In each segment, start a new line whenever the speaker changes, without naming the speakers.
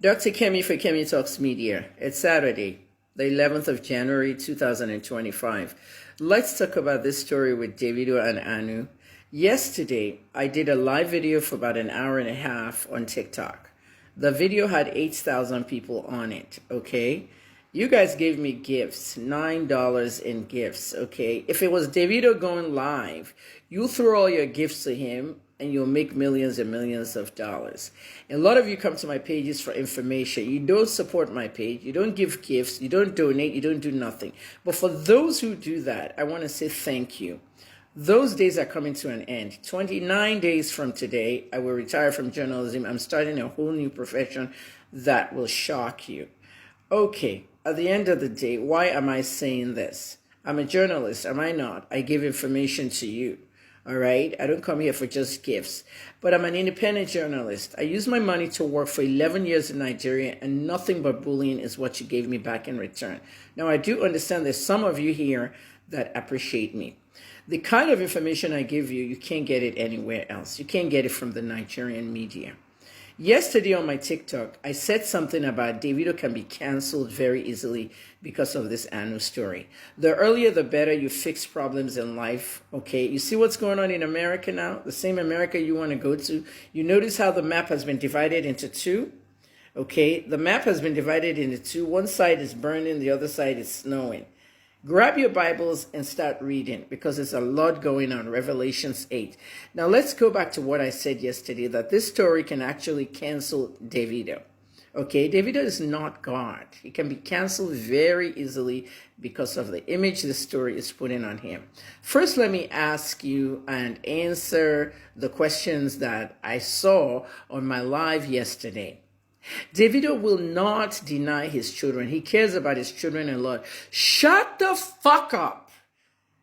Dr. Kemi for Kemi Talks Media. It's Saturday, the 11th of January, 2025. Let's talk about this story with Davido and Anu. Yesterday, I did a live video for about an hour and a half on TikTok. The video had 8,000 people on it, okay? You guys gave me gifts, $9 in gifts, okay? If it was Davido going live, you throw all your gifts to him and you'll make millions and millions of dollars. And a lot of you come to my pages for information. You don't support my page. You don't give gifts. You don't donate. You don't do nothing. But for those who do that, I want to say thank you. Those days are coming to an end. 29 days from today, I will retire from journalism. I'm starting a whole new profession that will shock you. Okay, at the end of the day, why am I saying this? I'm a journalist, am I not? I give information to you. All right, I don't come here for just gifts, but I'm an independent journalist. I use my money to work for 11 years in Nigeria, and nothing but bullying is what you gave me back in return. Now, I do understand there's some of you here that appreciate me. The kind of information I give you, you can't get it anywhere else. You can't get it from the Nigerian media. Yesterday on my TikTok, I said something about Davido can be canceled very easily because of this Anu story. The earlier the better you fix problems in life, okay? You see what's going on in America now? The same America you want to go to. You notice how the map has been divided into two? Okay, the map has been divided into two. One side is burning, the other side is snowing. Grab your Bibles and start reading because there's a lot going on. Revelations 8. Now let's go back to what I said yesterday, that this story can actually cancel Davido. Okay, Davido is not God. He can be canceled very easily because of the image the story is putting on him. First, let me ask you and answer the questions that I saw on my live yesterday. Davido will not deny his children. He cares about his children a lot. Shut the fuck up.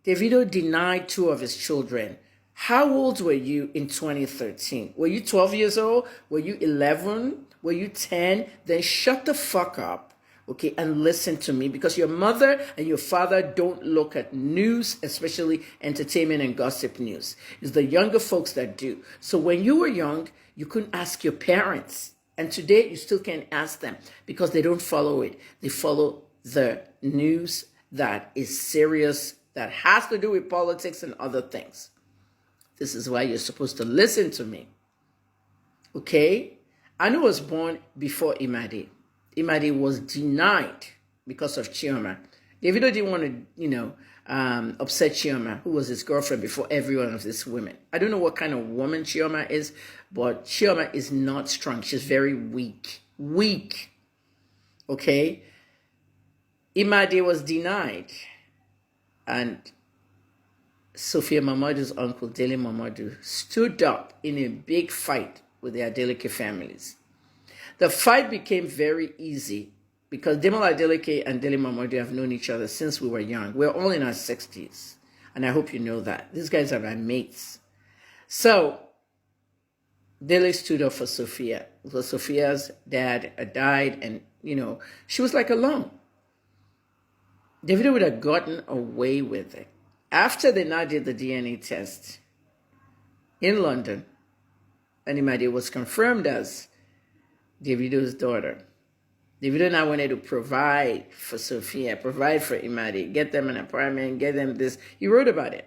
Davido denied 2 of his children. How old were you in 2013? Were you 12 years old? Were you 11? Were you 10? Then shut the fuck up, okay, and listen to me, because your mother and your father don't look at news, especially entertainment and gossip news. It's the younger folks that do. So when you were young, you couldn't ask your parents. And today, you still can't ask them because they don't follow it. They follow the news that is serious, that has to do with politics and other things. This is why you're supposed to listen to me. Okay? Anu was born before Imade. Imade was denied because of Chioma. Davido didn't want to, upset Chioma, who was his girlfriend before every one of these women. I don't know what kind of woman Chioma is, but Chioma is not strong. She's very weak. Weak. Okay? Imade was denied. And Sophia Mamadu's uncle, Dele Mamadu, stood up in a big fight with the Adeleke families. The fight became very easy because Demola Adeleke and Dele Mamadu have known each other since we were young. We're all in our 60s. And I hope you know that. These guys are my mates. So, Dele stood up for Sophia. Because Sophia's dad died and, she was like alone. Davido would have gotten away with it. After they now did the DNA test in London, and Imade was confirmed as Davido's daughter, Davido now wanted to provide for Sophia, provide for Imade, get them an apartment, get them this. He wrote about it.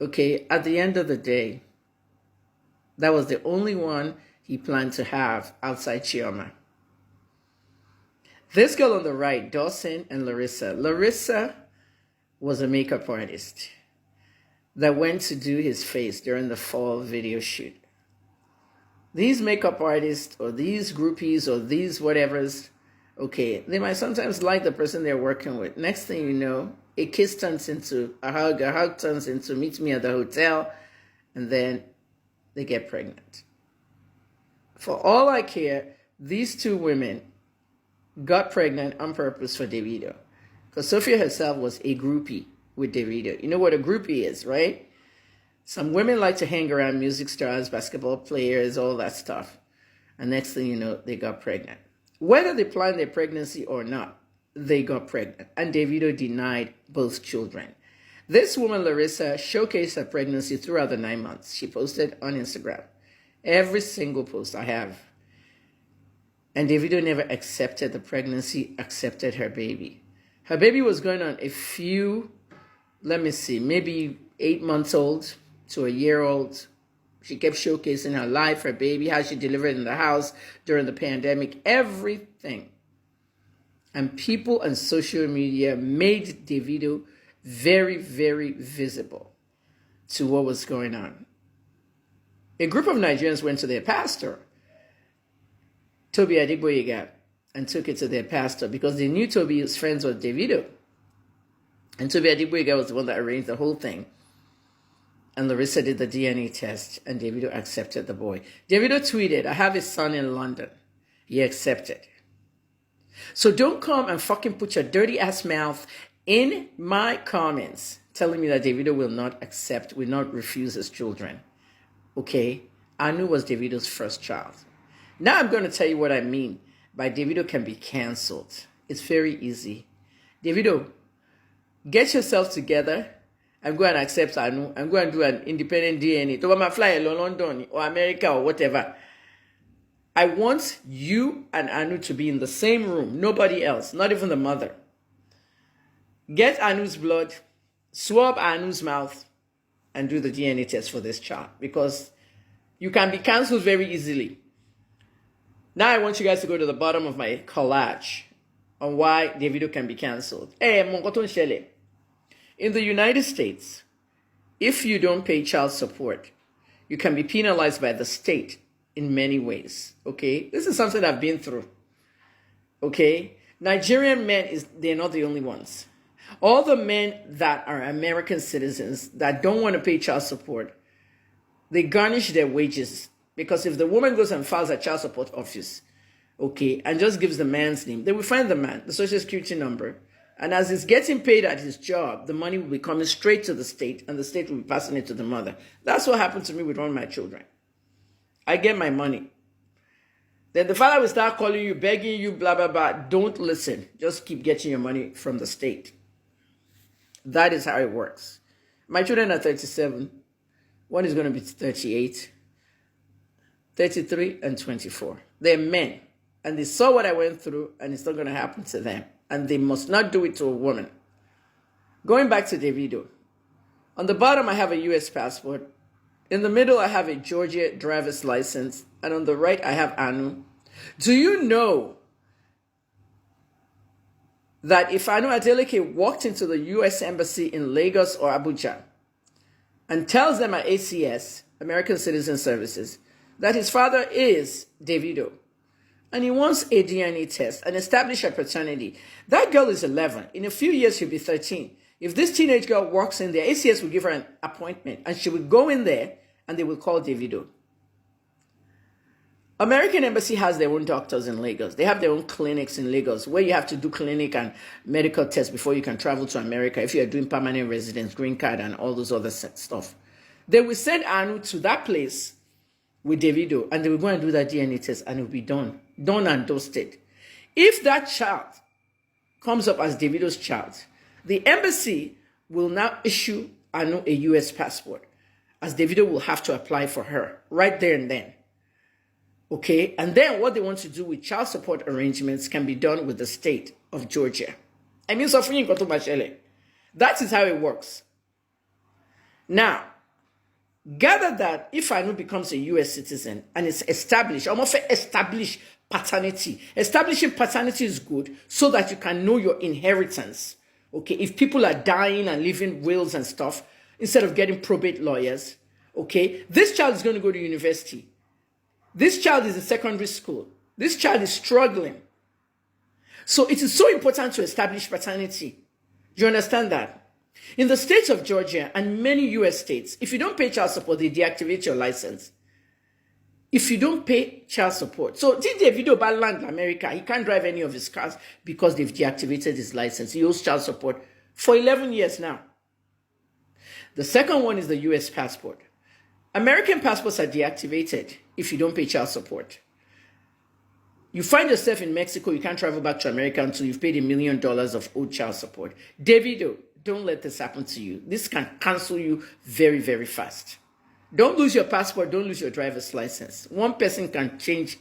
Okay, at the end of the day, that was the only one he planned to have outside Chioma. This girl on the right, Dawson and Larissa. Larissa was a makeup artist that went to do his face during the fall video shoot. These makeup artists or these groupies or these whatevers, okay, they might sometimes like the person they're working with. Next thing you know, a kiss turns into a hug turns into meet me at the hotel, and then they get pregnant. For all I care, these 2 women got pregnant on purpose for Davido. Because Sophia herself was a groupie with Davido. You know what a groupie is, right? Some women like to hang around music stars, basketball players, all that stuff. And next thing you know, they got pregnant. Whether they planned their pregnancy or not, they got pregnant. And Davido denied both children. This woman, Larissa, showcased her pregnancy throughout the 9 months. She posted on Instagram. Every single post I have And Davido never accepted the pregnancy, accepted her baby. Her baby was going on a few, let me see, maybe 8 months old to a year old. She kept showcasing her life, her baby, how she delivered in the house during the pandemic, everything. And people on social media made Davido very, very visible to what was going on. A group of Nigerians went to their pastor, Toby Adegboyega, and took it to their pastor because they knew Toby was friends with Davido. And Toby Adegboyega was the one that arranged the whole thing. And Larissa did the DNA test, and Davido accepted the boy. Davido tweeted, "I have a son in London." He accepted. So don't come and fucking put your dirty ass mouth in my comments telling me that Davido will not accept, will not refuse his children. Okay? Anu was Davido's first child. Now I'm going to tell you what I mean by Davido can be cancelled. It's very easy. Davido, get yourself together and go and accept Anu and go and do an independent DNA. To fly alone London or America or whatever. I want you and Anu to be in the same room. Nobody else, not even the mother. Get Anu's blood, swab Anu's mouth, and do the DNA test for this child. Because you can be cancelled very easily. Now I want you guys to go to the bottom of my collage on why Davido can be cancelled. In the United States, if you don't pay child support, you can be penalized by the state in many ways, okay? This is something I've been through, okay? Nigerian men, they're not the only ones. All the men that are American citizens that don't want to pay child support, they garnish their wages. Because if the woman goes and files a child support office, okay, and just gives the man's name, they will find the man, the social security number. And as he's getting paid at his job, the money will be coming straight to the state, and the state will be passing it to the mother. That's what happened to me with one of my children. I get my money. Then the father will start calling you, begging you, blah, blah, blah. Don't listen. Just keep getting your money from the state. That is how it works. My children are 37. One is going to be 38, 33, and 24. They're men. And they saw what I went through, and it's not going to happen to them. And they must not do it to a woman. Going back to Davido. On the bottom, I have a U.S. passport. In the middle, I have a Georgia driver's license. And on the right, I have Anu. Do you know that if Anu Adeleke walked into the U.S. Embassy in Lagos or Abuja and tells them at ACS, American Citizen Services, that his father is Davido, and he wants a DNA test and establish a paternity, that girl is 11. In a few years, she'll be 13. If this teenage girl walks in there, ACS will give her an appointment, and she will go in there, and they will call Davido. American Embassy has their own doctors in Lagos. They have their own clinics in Lagos where you have to do clinic and medical tests before you can travel to America if you are doing permanent residence, green card, and all those other stuff. They will send Anu to that place with Davido, and they will go and do that DNA test, and it will be done and dusted. If that child comes up as Davido's child, the embassy will now issue Anu a U.S. passport, as Davido will have to apply for her right there and then. Okay, and then what they want to do with child support arrangements can be done with the state of Georgia. I mean, that is how it works. Now, gather that if Anu becomes a U.S. citizen and it's established, almost establish paternity. Establishing paternity is good so that you can know your inheritance. Okay, if people are dying and leaving wills and stuff, instead of getting probate lawyers, okay, this child is going to go to university. This child is in secondary school. This child is struggling. So it is so important to establish paternity. Do you understand that? In the state of Georgia and many U.S. states, if you don't pay child support, they deactivate your license. If you don't pay child support. So did Davido land in America? He can't drive any of his cars because they've deactivated his license. He owes child support for 11 years now. The second one is the U.S. passport. American passports are deactivated if you don't pay child support. You find yourself in Mexico, you can't travel back to America until you've paid $1 million of owed child support. Davido, don't let this happen to you. This can cancel you very, very fast. Don't lose your passport, don't lose your driver's license. One person can change